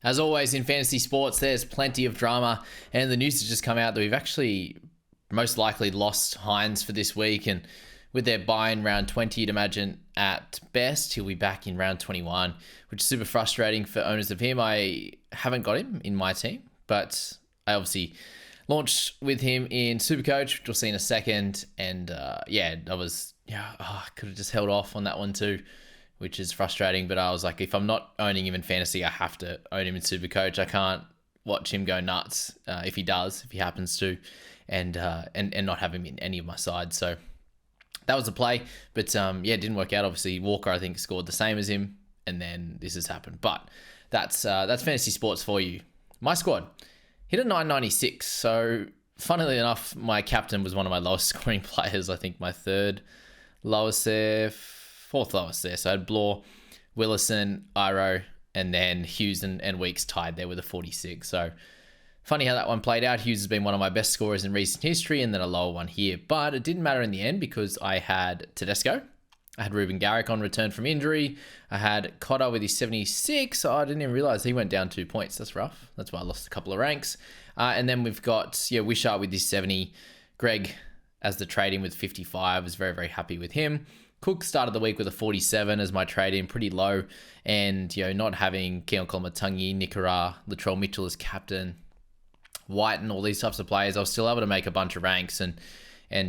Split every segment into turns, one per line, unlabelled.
As always in fantasy sports, there's plenty of drama, and the news has just come out that we've actually most likely lost HYNES for this week, and with their buy in round 20, you'd imagine at best he'll be back in round 21, which is super frustrating for owners of him. I haven't got him in my team, but I obviously launched with him in SuperCoach, which we'll see in a second, and I could have just held off on that one too, which is frustrating. But I was like, if I'm not owning him in fantasy, I have to own him in SuperCoach. I can't watch him go nuts if he happens to, and not have him in any of my sides. So that was the play, but it didn't work out. Obviously, Walker I think scored the same as him, and then this has happened. But that's fantasy sports for you. My squad hit a 996. So funnily enough, my captain was one of my lowest scoring players. I think my fourth lowest there. So I had Blore, Willison, Iro, and then Hughes and Weeks tied there with a 46. So funny how that one played out. Hughes has been one of my best scorers in recent history, and then a lower one here. But it didn't matter in the end because I had Tedesco. I had Ruben Garrick on return from injury. I had Cotter with his 76. I didn't even realize he went down 2 points. That's rough. That's why I lost a couple of ranks. And then we've got Wishart with his 70. Greg as the trade-in with 55. I was very, very happy with him. Cook started the week with a 47 as my trade-in, pretty low. And, not having Keon Kolomatangi, Nikora, Latrell Mitchell as captain, White and all these types of players, I was still able to make a bunch of ranks and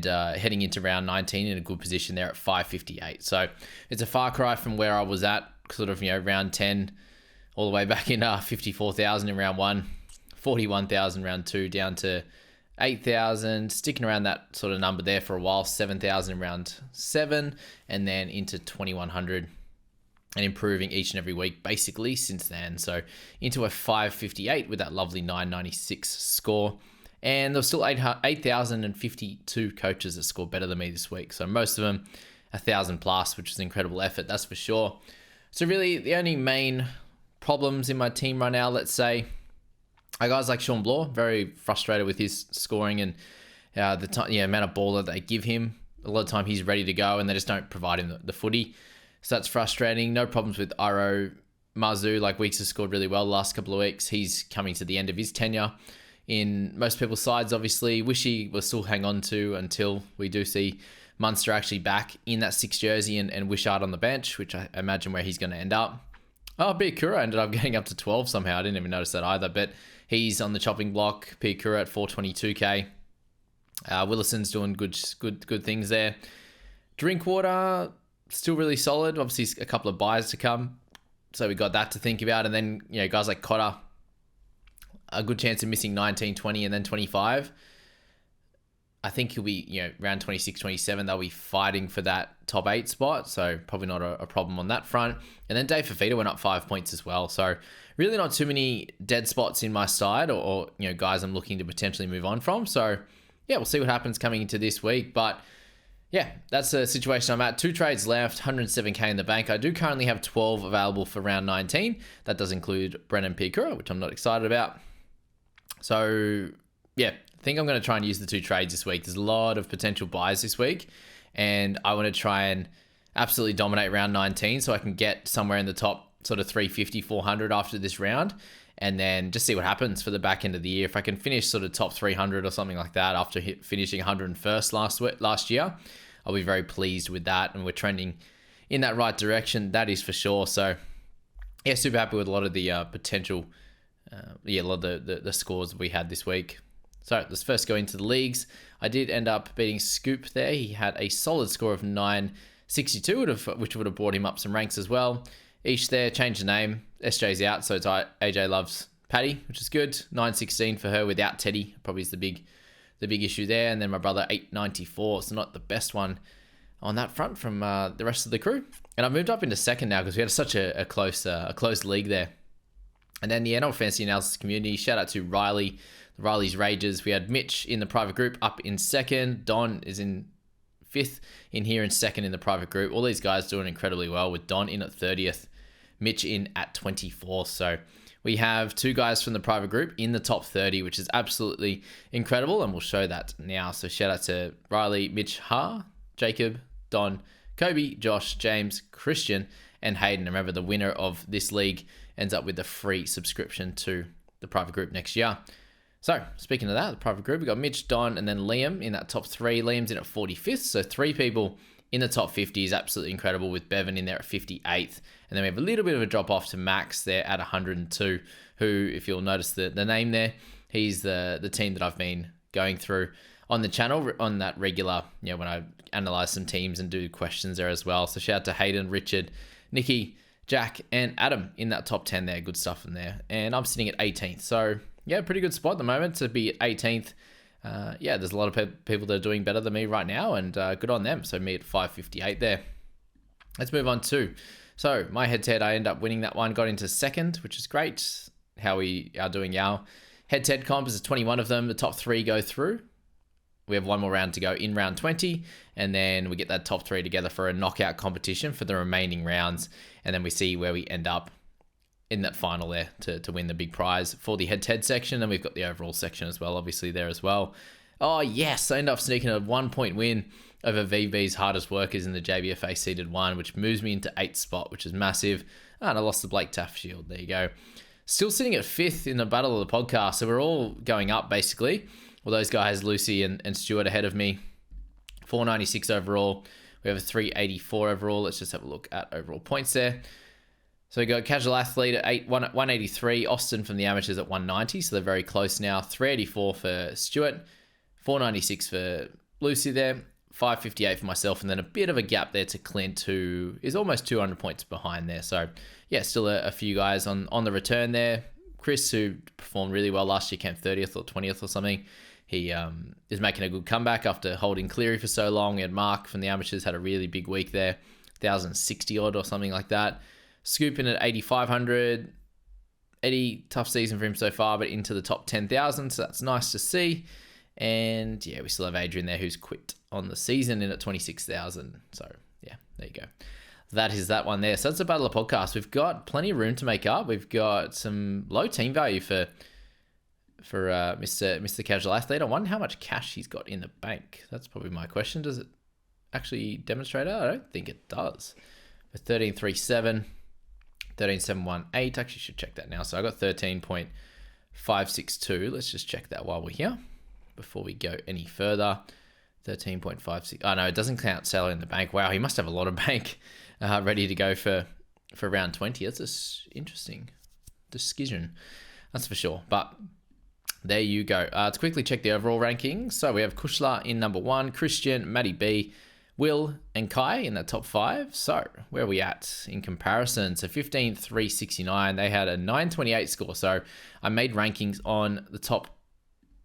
heading into round 19 in a good position there at 558. So it's a far cry from where I was at sort of, round 10 all the way back in 54,000 in round 1, 41,000 round 2, down to 8,000, sticking around that sort of number there for a while, 7,000 in round 7, and then into 2,100 and improving each and every week basically since then. So into a 558 with that lovely 996 score. And there's still 8,052 coaches that scored better than me this week. So most of them 1,000 plus, which is an incredible effort, that's for sure. So really the only main problems in my team right now, let's say, are guys like Sean Blore, very frustrated with his scoring and the amount of ball that they give him. A lot of time he's ready to go and they just don't provide him the footy. So that's frustrating. No problems with Iro. Mazu, like Weeks has scored really well the last couple of weeks. He's coming to the end of his tenure in most people's sides, obviously. Wishy will still hang on to until we do see Munster actually back in that 6 jersey and Wishart on the bench, which I imagine where he's going to end up. Piakura ended up getting up to 12 somehow. I didn't even notice that either, but he's on the chopping block. Piakura at 422k. Willison's doing good things there. Drinkwater, still really solid. Obviously, a couple of buys to come. So we got that to think about. And then, guys like Cotter, a good chance of missing 19, 20, and then 25. I think he'll be, around 26, 27. They'll be fighting for that top 8 spot. So probably not a problem on that front. And then Dave Fafita went up 5 points as well. So really not too many dead spots in my side or guys I'm looking to potentially move on from. So yeah, we'll see what happens coming into this week. But yeah, that's the situation I'm at. 2 trades left, 107k in the bank. I do currently have 12 available for round 19. That does include Brennan Piakura, which I'm not excited about. So yeah, I think I'm going to try and use the 2 trades this week. There's a lot of potential buys this week, and I want to try and absolutely dominate round 19 so I can get somewhere in the top sort of 350, 400 after this round, and then just see what happens for the back end of the year. If I can finish sort of top 300 or something like that after finishing 101st last year, I'll be very pleased with that, and we're trending in that right direction, that is for sure. So yeah, super happy with a lot of the potential, a lot of the scores we had this week. So let's first go into the leagues. I did end up beating Scoop there. He had a solid score of 962, which would have brought him up some ranks as well. Each there, changed the name. SJ's out, so it's AJ loves Paddy, which is good. 916 for her without Teddy, probably is the big issue there. And then my brother 894, so not the best one on that front from the rest of the crew. And I've moved up into second now because we had such a close league there. And then the NL Fantasy Analysis community, shout out to Riley, Riley's Rages. We had Mitch in the private group up in second. Don is in 5th in here and second in the private group. All these guys doing incredibly well, with Don in at 30th, Mitch in at 24th. So we have 2 guys from the private group in the top 30, which is absolutely incredible, and we'll show that now. So shout out to Riley, Mitch, Jacob, Don, Kobe, Josh, James, Christian, and Hayden. Remember, the winner of this league ends up with a free subscription to the private group next year. So speaking of that, the private group, we got Mitch, Don, and then Liam in that top 3. Liam's in at 45th, so 3 people in the top 50 is absolutely incredible, with Bevan in there at 58th. And then we have a little bit of a drop off to Max there at 102, who, if you'll notice the name there, he's the team that I've been going through on the channel on that regular, when I analyze some teams and do questions there as well. So shout out to Hayden, Richard, Nikki, Jack, and Adam in that top 10 there. Good stuff in there. And I'm sitting at 18th. So yeah, pretty good spot at the moment to be at 18th. There's a lot of people that are doing better than me right now, and good on them. So me at 558 there. Let's move on to, so my head-to-head, I end up winning that one, got into second, which is great. How we are doing our head-to-head comp is 21 of them. The top 3 go through. We have one more round to go in round 20, and then we get that top 3 together for a knockout competition for the remaining rounds, and then we see where we end up in that final there to win the big prize for the head-to-head section. And we've got the overall section as well, obviously, there as well. Oh, yes, I end up sneaking a 1-point win over VB's hardest workers in the JBFA seeded 1, which moves me into 8th spot, which is massive. And I lost the Blake Taff Shield. There you go. Still sitting at 5th in the battle of the podcast, so we're all going up, basically. Well, those guys, Lucy and Stuart, ahead of me. 496 overall. We have a 384 overall. Let's just have a look at overall points there. So we got Casual Athlete at 183, Austin from the amateurs at 190, so they're very close now. 384 for Stuart, 496 for Lucy there, 558 for myself, and then a bit of a gap there to Clint, who is almost 200 points behind there. So yeah, still a few guys on the return there. Chris, who performed really well last year, came 30th or 20th or something. He is making a good comeback after holding Cleary for so long. We had Mark from the amateurs, had a really big week there, 1,060 odd or something like that. Scooping at 8,500. Eddie, tough season for him so far, but into the top 10,000, so that's nice to see. And yeah, we still have Adrian there, who's quit on the season in at 26,000. So yeah, there you go. That is that one there. So that's the Battle of Podcast. We've got plenty of room to make up. We've got some low team value for Mr. Casual Athlete. I wonder how much cash he's got in the bank. That's probably my question. Does it actually demonstrate that? I don't think it does. 1337. 13718. Actually should check that now. So I got 13.562. Let's just check that while we're here before we go any further. 13.56. Oh no, it doesn't count salary in the bank. Wow, he must have a lot of bank ready to go for round 20. That's just interesting decision. That's for sure. But there you go. Let's quickly check the overall rankings. So we have Kushla in number 1, Christian, Matty B, Will and Kai in that top 5. So where are we at in comparison? So 15,369. They had a 928 score. So I made rankings on the top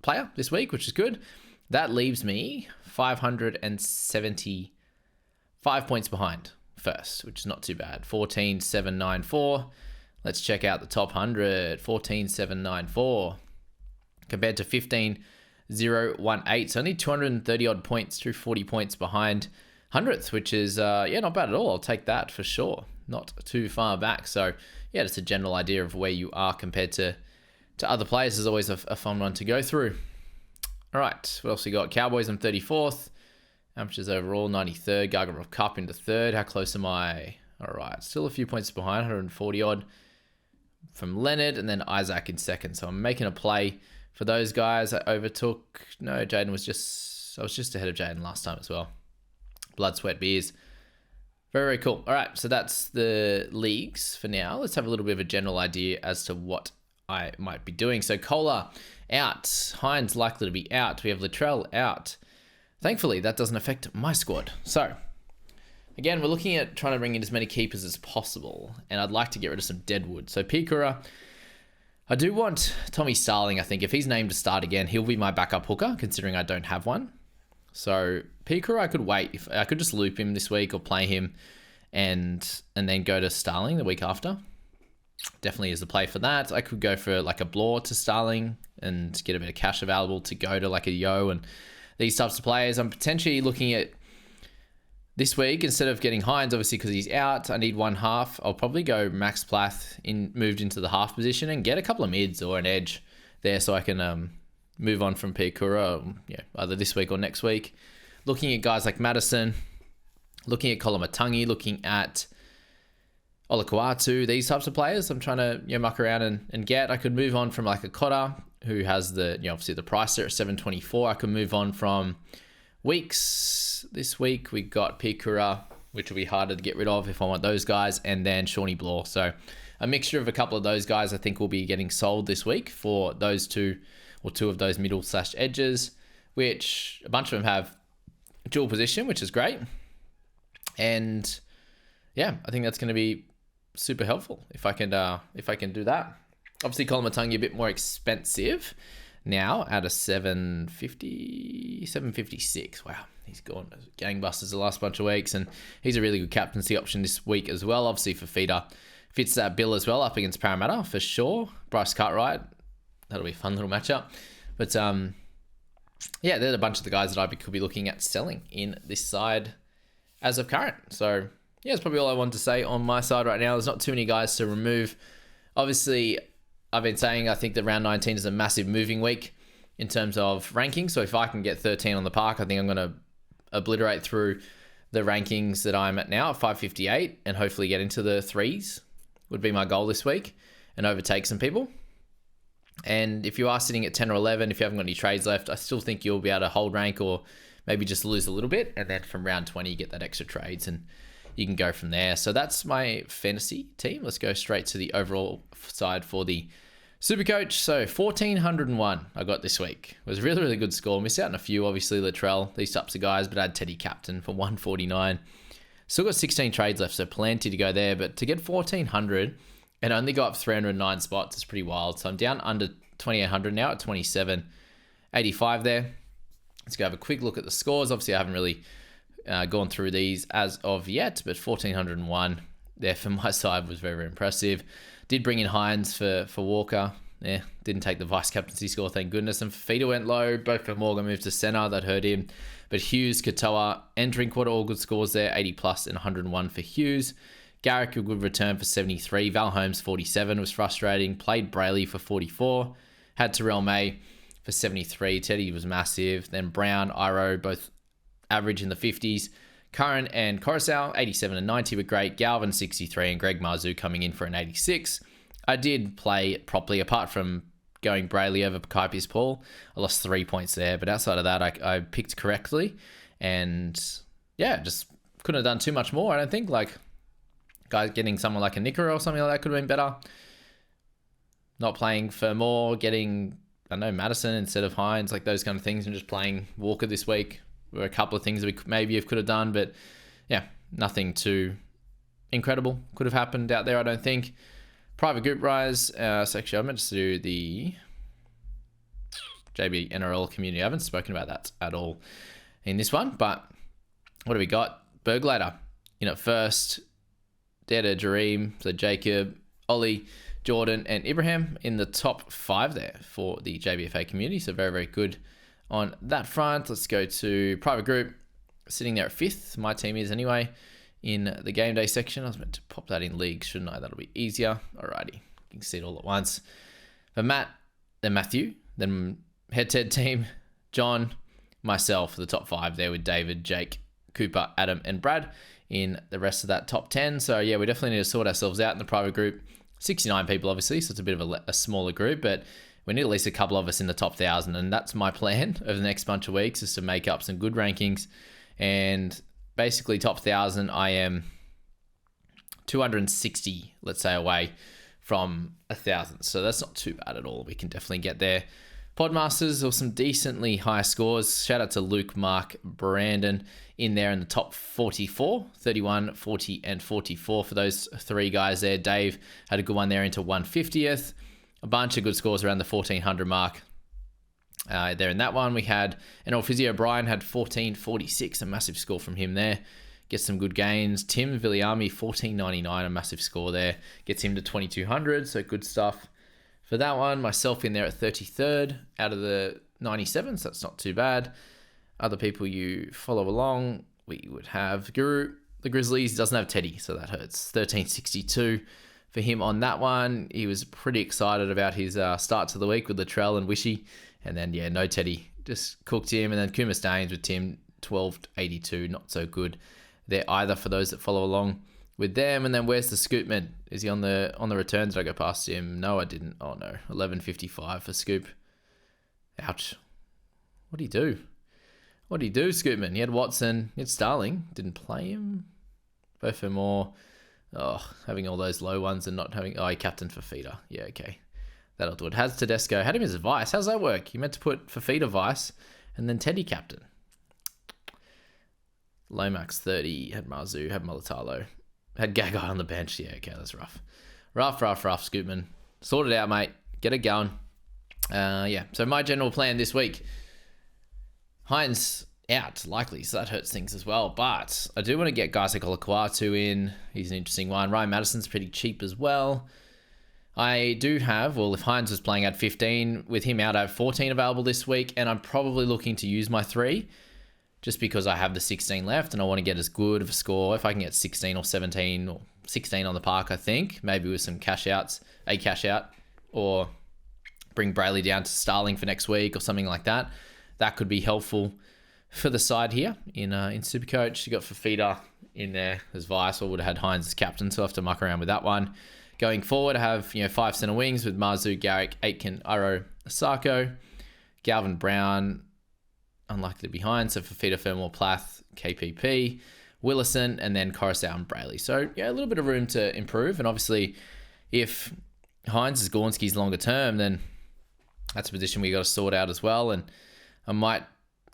player this week, which is good. That leaves me 575 points behind first, which is not too bad. 14,794. Let's check out the top 100. 14,794 compared to 15,018. So only 230 odd points, 240 points behind 100th, which is, not bad at all. I'll take that for sure. Not too far back. So yeah, just a general idea of where you are compared to other players is always a fun one to go through. All right, what else we got? Cowboys, I'm 34th. Amateurs overall, 93rd. Gargamel Cup into 3rd. How close am I? All right, still a few points behind, 140 odd from Leonard, and then Isaac in 2nd. So I'm making a play for those guys. I overtook. No, Jaden was just. I was just ahead of Jaden last time as well. Blood, sweat, beers. Very, very cool. All right, so that's the leagues for now. Let's have a little bit of a general idea as to what I might be doing. So Kohler out. HYNES likely to be out. We have Latrell out. Thankfully, that doesn't affect my squad. So again, we're looking at trying to bring in as many keepers as possible, and I'd like to get rid of some deadwood. So Pikura, I do want Tommy Starling. I think if he's named to start again, he'll be my backup hooker, considering I don't have one. So Pikura, I could wait. If I could just loop him this week or play him and then go to Starling the week after. Definitely is the play for that. I could go for like a Blore to Starling and get a bit of cash available to go to like a Yo and these types of players. I'm potentially looking at this week, instead of getting HYNES, obviously because he's out, I need one half. I'll probably go Max Plath moved into the half position and get a couple of mids or an edge there so I can move on from Pikura, either this week or next week. Looking at guys like Madison, looking at Kolomatangi, looking at Olakuatu, these types of players I'm trying to muck around and get. I could move on from like a Cotter, who has the obviously the price there at 724. I could move on from Weeks. This week we got Pikura, which will be harder to get rid of if I want those guys, and then Shawnee Blaw. So a mixture of a couple of those guys I think will be getting sold this week for those two of those middle/edges, which a bunch of them have dual position, which is great. And yeah, I think that's going to be super helpful if I can do that. Obviously, Colin a bit more expensive now at a 756. Wow, he's gone gangbusters the last bunch of weeks, and he's a really good captaincy option this week as well. Obviously for feeder, fits that bill as well up against Parramatta for sure. Bryce Cartwright, that'll be a fun little matchup. But yeah, they're a bunch of the guys that I could be looking at selling in this side as of current. So yeah, that's probably all I want to say on my side right now. There's not too many guys to remove. Obviously, I've been saying I think that round 19 is a massive moving week in terms of rankings. So if I can get 13 on the park, I think I'm going to obliterate through the rankings that I'm at now at 558 and hopefully get into the threes would be my goal this week and overtake some people. And if you are sitting at 10 or 11, if you haven't got any trades left, I still think you'll be able to hold rank or maybe just lose a little bit. And then from round 20, you get that extra trades and you can go from there. So that's my fantasy team. Let's go straight to the overall side for the SuperCoach. So 1,401 I got this week. It was a really, really good score. Missed out on a few, obviously, Latrell, these types of guys, but I had Teddy captain for 149. Still got 16 trades left, so plenty to go there. But to get 1,400 and only go up 309 spots is pretty wild. So I'm down under 2,800 now at 2785 there. Let's go have a quick look at the scores. Obviously, I haven't really gone through these as of yet, but 1,401 there for my side was very, very impressive. Did bring in HYNES for Walker. Yeah, didn't take the vice captaincy score, thank goodness. And Fafita went low. Both for Morgan moved to center. That hurt him. But Hughes, Katoa, and Drinkwater, all good scores there. 80 plus and 101 for Hughes. Garrick, a good return for 73. Val Holmes, 47, was frustrating. Played Brayley for 44. Had Terrell May for 73. Teddy was massive. Then Brown, Iro, both average in the 50s. Curran and Coruscant, 87 and 90 were great. Galvin, 63, and Greg Marzu coming in for an 86. I did play it properly, apart from going Brayley over Kaipius Paul. I lost 3 points there, but outside of that, I picked correctly. And yeah, just couldn't have done too much more, I don't think. Like, guys getting someone like a Nicker or something like that could have been better. Not playing for more, getting, I don't know, Madison instead of HYNES, like those kind of things, and just playing Walker this week were a couple of things that we maybe could have done, but yeah, nothing too incredible could have happened out there, I don't think. Private group rise. So actually, I meant to do the JB NRL community. I haven't spoken about that at all in this one, but what do we got? Berglader in at first. Deda, Jareem, so Jacob, Ollie, Jordan, and Ibrahim in the top 5 there for the JBFA community. So very, very good on that front. Let's go to private group. Sitting there at 5th. My team is anyway in the game day section. I was meant to pop that in league, shouldn't I? That'll be easier. Alrighty. You can see it all at once. For Matt, then Matthew, then head-to-head team, John, myself, the top 5 there with David, Jake, Cooper, Adam, and Brad in the rest of that top 10. So yeah, we definitely need to sort ourselves out in the private group. 69 people, obviously, so it's a bit of a smaller group, but we need at least a couple of us in the top 1,000, and that's my plan over the next bunch of weeks, is to make up some good rankings. And basically top 1,000, I am 260, let's say, away from 1,000. So that's not too bad at all. We can definitely get there. Podmasters, or some decently high scores. Shout out to Luke, Mark, Brandon in there in the top 44, 31, 40, and 44 for those 3 guys there. Dave had a good one there into 150th. A bunch of good scores around the 1,400 mark. There in that one, we had an Physio Brian had 1446, a massive score from him there. Gets some good gains. Tim Viliami, 1499, a massive score there. Gets him to 2200, so good stuff for that one. Myself in there at 33rd out of the 97, so that's not too bad. Other people you follow along, we would have Guru, the Grizzlies. He doesn't have Teddy, so that hurts. 1362 for him on that one. He was pretty excited about his start to the week with Latrell and Wishy. And then, yeah, no Teddy. Just cooked him. And then Kuma Staines with Tim, 1282. Not so good there either for those that follow along with them. And then where's the Scoopman? Is he on the returns? Did I go past him? No, I didn't. Oh no, 11.55 for Scoop. Ouch. What did he do? What did he do, Scoopman? He had Watson. He had Starling. Didn't play him. Both for more. Oh, having all those low ones and not having... Oh, he captained Fafita. Yeah, okay. That'll do it. Has Tedesco. Had him as a vice. How's that work? You meant to put Fafita vice and then Teddy captain. Lomax 30. Had Marzu. Had Mulatalo. Had Gagai on the bench. Yeah, okay, that's rough. Rough, Scoopman. Sort it out, mate. Get it going. Yeah, so my general plan this week. HYNES out, likely, so that hurts things as well. But I do want to get guys like Olakwatu in. He's an interesting one. Ryan Madison's pretty cheap as well. I do have, well, if HYNES was playing at 15, with him out, I have 14 available this week, and I'm probably looking to use my 3 just because I have the 16 left, and I want to get as good of a score. If I can get 16 or 17 or 16 on the park, I think, maybe with some cash outs, a cash out, or bring Brayley down to Starling for next week or something like that. That could be helpful for the side here in SuperCoach. You got Fafita in there as vice, or would have had HYNES as captain, so I have to muck around with that one. Going forward, I have 5 centre wings with Marzu, Garrick, Aitken, Iro, Asako, Galvin Brown, unlikely to be behind, so Fafita, Fermor, Plath, KPP, Willison, and then Coruscant and Brayley. So yeah, a little bit of room to improve, and obviously if HYNES is Gornsky's longer term, then that's a position we got to sort out as well. And I might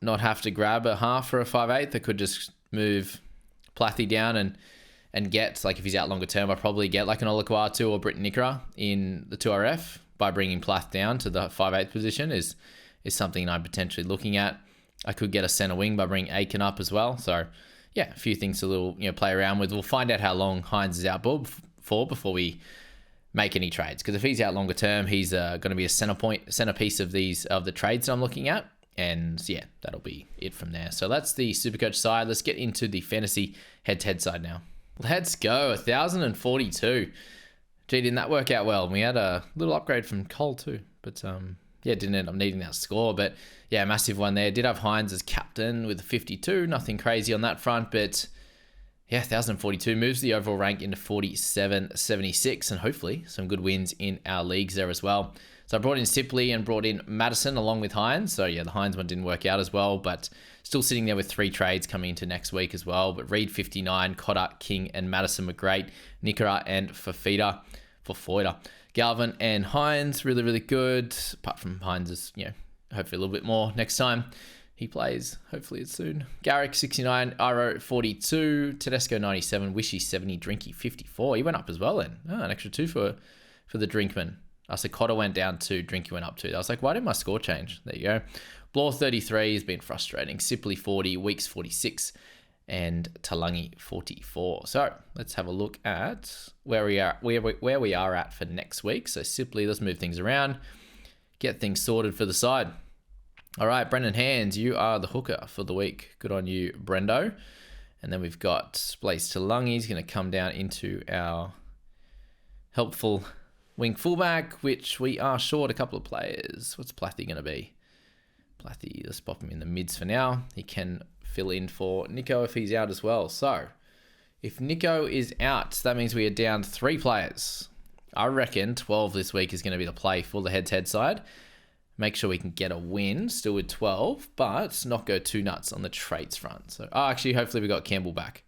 not have to grab a half or a 5/8. I could just move Plathy down and get, like, if he's out longer term, I probably get like an Olakwatu or Britton Nikora in the 2RF by bringing Plath down to the 5/8 position is something I'm potentially looking at. I could get a centre wing by bringing Aiken up as well. So yeah, a few things to play around with. We'll find out how long HYNES is out for before we make any trades, because if he's out longer term, he's going to be a centerpiece of the trades that I'm looking at. And yeah, that'll be it from there. So that's the SuperCoach side. Let's get into the fantasy head-to-head side now. Let's go. 1,042. Gee, didn't that work out well? We had a little upgrade from Cole too. But yeah, didn't end up needing that score. But yeah, massive one there. Did have HYNES as captain with 52. Nothing crazy on that front. But yeah, 1,042 moves the overall rank into 47.76. And hopefully some good wins in our leagues there as well. So I brought in Sipley and brought in Madison along with HYNES. So yeah, the HYNES one didn't work out as well, but still sitting there with 3 trades coming into next week as well. But Reed 59, Cotter, King, and Madison were great. Nikora and Fafita for Foyda. Galvin and HYNES, really, really good. Apart from HYNES is, hopefully a little bit more next time he plays. Hopefully it's soon. Garrick 69, Iro 42, Tedesco 97, Wishy 70, Drinky 54. He went up as well then. Oh, an extra 2 for the Drinkman. So Cotter went down 2, Drinky went up 2. I was like, why did my score change? There you go. Blore 33 has been frustrating. Sipley 40, Weeks 46, and Talangi 44. So let's have a look at where we are at for next week. So Sipley, let's move things around, get things sorted for the side. All right, Brendan Hands, you are the hooker for the week. Good on you, Brendo. And then we've got Blaze Talangi. He's going to come down into our helpful wing fullback, which we are short a couple of players. What's Plathy going to be? Plathy, let's pop him in the mids for now. He can fill in for Nico if he's out as well. So if Nico is out, that means we are down 3 players. I reckon 12 this week is going to be the play for the head-to-head side. Make sure we can get a win still with 12, but not go too nuts on the trades front. So, actually, hopefully we got Campbell back.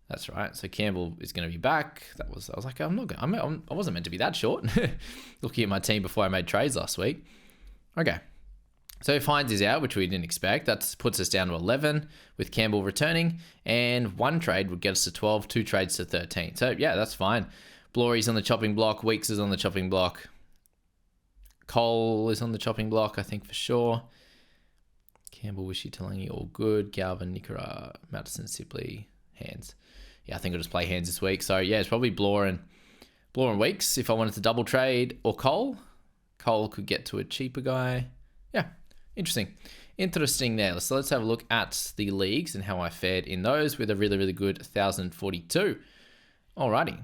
That's right. So Campbell is going to be back. I was like, I wasn't meant to be that short. Looking at my team before I made trades last week. Okay. So if HYNES is out, which we didn't expect, that puts us down to 11 with Campbell returning, and 1 trade would get us to 12, 2 trades to 13. So yeah, that's fine. Blory's on the chopping block. Weeks is on the chopping block. Cole is on the chopping block, I think for sure. Campbell, Wishy, Talangi, all good. Galvin, Nikora, Madison, Sipley, Hands. Yeah, I think I'll just play Hands this week. So yeah, it's probably Blore and Weeks if I wanted to double trade, or Cole. Cole could get to a cheaper guy. Yeah, interesting there. So let's have a look at the leagues and how I fared in those with a really, really good 1,042. Alrighty,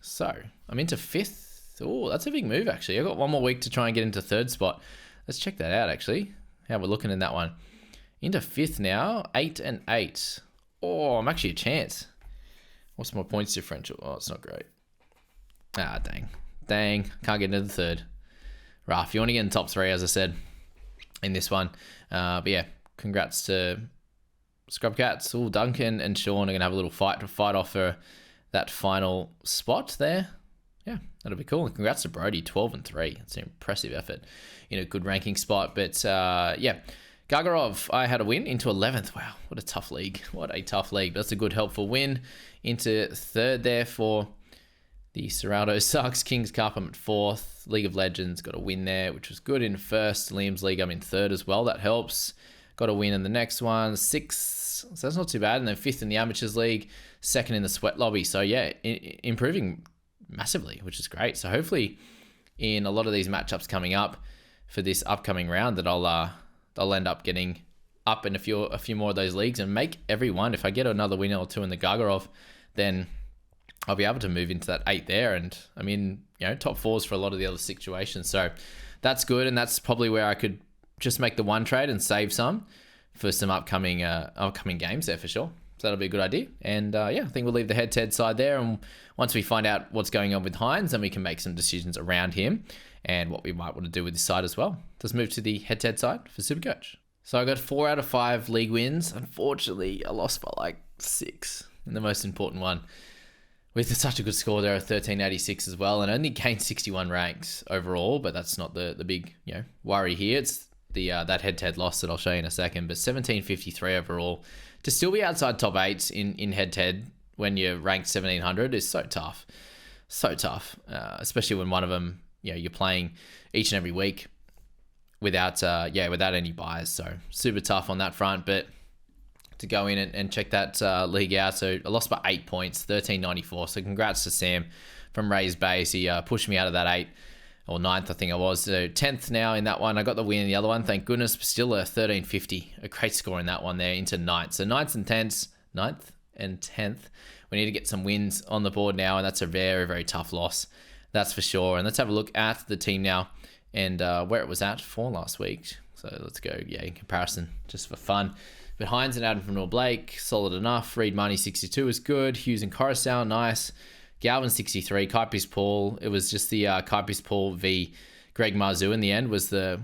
so I'm into 5th. Oh, that's a big move actually. I've got 1 more week to try and get into 3rd spot. Let's check that out actually, how we're looking in that one. Into 5th now, 8 and 8. Oh, I'm actually a chance. What's my points differential? Oh, it's not great. Ah, dang. Can't get into the third. Rough. You want to get in the top 3, as I said, in this one. But yeah, congrats to Scrubcats. Ooh, Duncan and Sean are going to have a little fight to fight off for that final spot there. Yeah, that'll be cool. And congrats to Brody, 12-3. It's an impressive effort in a good ranking spot. But yeah, Gagarov, I had a win into 11th. Wow, what a tough league. What a tough league. That's a good, helpful win into 3rd there for the Serraldo Sucks. Kings Cup, I'm at 4th. League of Legends, got a win there, which was good in 1st. Liam's League, I'm in 3rd as well. That helps. Got a win in the next one. 6th, so that's not too bad. And then 5th in the Amateurs League. 2nd in the Sweat Lobby. So yeah, improving massively, which is great. So hopefully in a lot of these matchups coming up for this upcoming round that I'll end up getting up in a few more of those leagues and make every one. If I get another win or 2 in the Gagarov, then I'll be able to move into that 8 there, and I'm in, top 4s for a lot of the other situations. So that's good, and that's probably where I could just make the one trade and save some for some upcoming games there for sure. So that'll be a good idea. And yeah, I think we'll leave the head-to-head side there, and once we find out what's going on with HYNES, then we can make some decisions around him and what we might want to do with this side as well. Let's move to the head-to-head side for SuperCoach. So I got 4 out of 5 league wins. Unfortunately, I lost by like 6 in the most important one, with such a good score there of 1386 as well, and only gained 61 ranks overall. But that's not the big worry here. It's the that head-to-head loss that I'll show you in a second. But 1753 overall, to still be outside top 8s in head-to-head when you're ranked 1700 is so tough, especially when one of them you're playing each and every week without any buys. So super tough on that front. But to go in and check that league out. So I lost by 8 points, 1394. So congrats to Sam from Ray's Base. He pushed me out of that 8 or 9th, I think I was. So 10th now in that one. I got the win in the other one, thank goodness. Still a 1350, a great score in that one there into 9th. So 9th and 10th. We need to get some wins on the board now, and that's a very, very tough loss. That's for sure. And let's have a look at the team now and where it was at for last week. So let's go, in comparison, just for fun. But HYNES and Adam from Noor Blake, solid enough. Reed Money 62 is good. Hughes and Coruscant, nice. Galvin 63. Kaipis Paul. It was just the Kaipis Paul v Greg Marzu in the end was the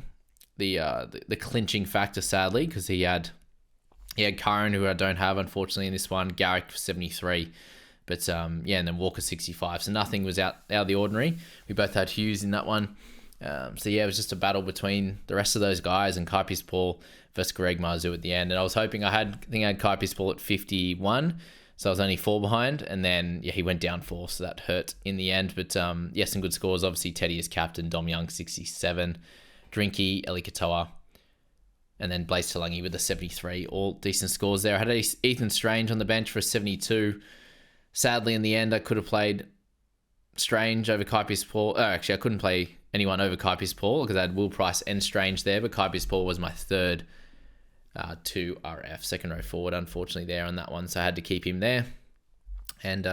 clinching factor, sadly, because he had Curran, who I don't have unfortunately in this one. Garrick 73. But and then Walker 65. So nothing was out of the ordinary. We both had Hughes in that one. So it was just a battle between the rest of those guys and Kaipis Paul versus Greg Marzu at the end. And I was hoping I had Kaipis Paul at 51. So I was only 4 behind. And then, he went down 4. So that hurt in the end. But, some good scores. Obviously, Teddy is captain. Dom Young, 67. Drinky, Eli Katoa. And then Blaze Talangi with a 73. All decent scores there. I had Ethan Strange on the bench for a 72. Sadly, in the end, I could have played Strange over Kaipis Paul. Actually, I couldn't play anyone over Kaipis Paul because I had Will Price and Strange there. But Kaipis Paul was my third 2RF, second row forward, unfortunately, there on that one. So I had to keep him there. And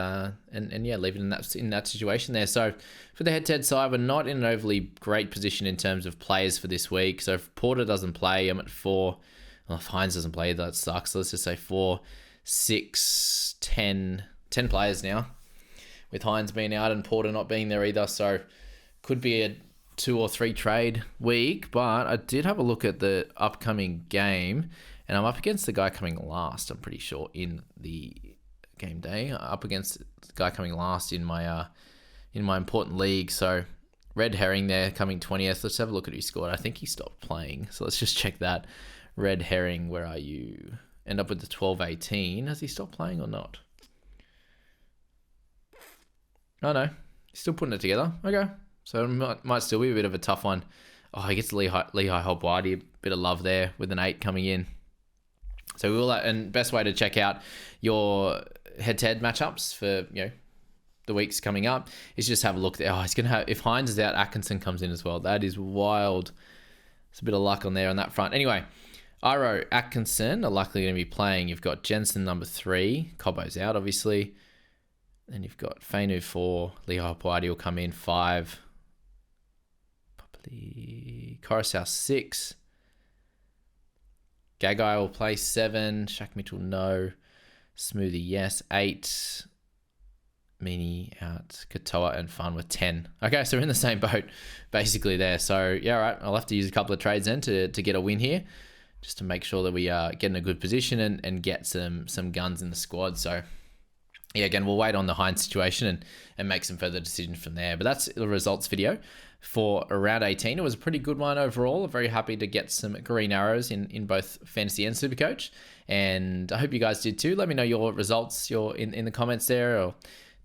leave it in that situation there. So for the head-to-head side, we're not in an overly great position in terms of players for this week. So if Porter doesn't play, I'm at 4. Well, if HYNES doesn't play, that sucks. So let's just say 4, 6, 10 players now, with HYNES being out and Porter not being there either. So could be a 2 or 3 trade week. But I did have a look at the upcoming game, and I'm up against the guy coming last, I'm pretty sure, in the game day, up against the guy coming last in my important league. So Red Herring there coming 20th. Let's have a look at who scored. I think he stopped playing, so let's just check that. Red Herring, where are you? End up with the 12-18. Has he stopped playing or not? Oh no, he's still putting it together. Okay, so it might still be a bit of a tough one. Oh, he gets Lehigh Hobwadi, a bit of love there with an 8 coming in. So we will, and best way to check out your head-to-head matchups for the weeks coming up is just have a look there. Oh, he's gonna have, if HYNES is out, Atkinson comes in as well. That is wild. It's a bit of luck on there on that front. Anyway, Iro, Atkinson are likely going to be playing. You've got Jensen number 3, Cobbo's out obviously. Then you've got Fainu 4, Lehigh Hopwadi will come in 5, probably Coruscant 6. Gagai will play 7. Shaq Mitchell, no. Smoothie, yes. 8. Meany out, Katoa and Fun with 10. Okay, so we're in the same boat basically there. So yeah, all right, I'll have to use a couple of trades then to get a win here, just to make sure that we get in a good position and get some guns in the squad. So yeah, again, we'll wait on the HYNES situation and make some further decisions from there. But that's the results video for round 18. It was a pretty good one overall. Very happy to get some green arrows in both Fantasy and Supercoach. And I hope you guys did too. Let me know your results in the comments there, or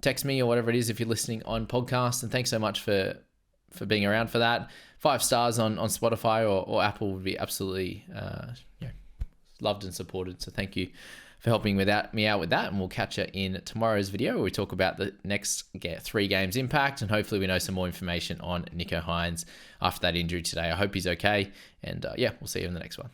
text me or whatever it is if you're listening on podcast. And thanks so much for being around for that. 5 stars on Spotify or Apple would be absolutely loved and supported. So thank you for helping me out with that. And we'll catch you in tomorrow's video where we talk about the next 3 games impact. And hopefully we know some more information on Nicho Hynes after that injury today. I hope he's okay. And we'll see you in the next one.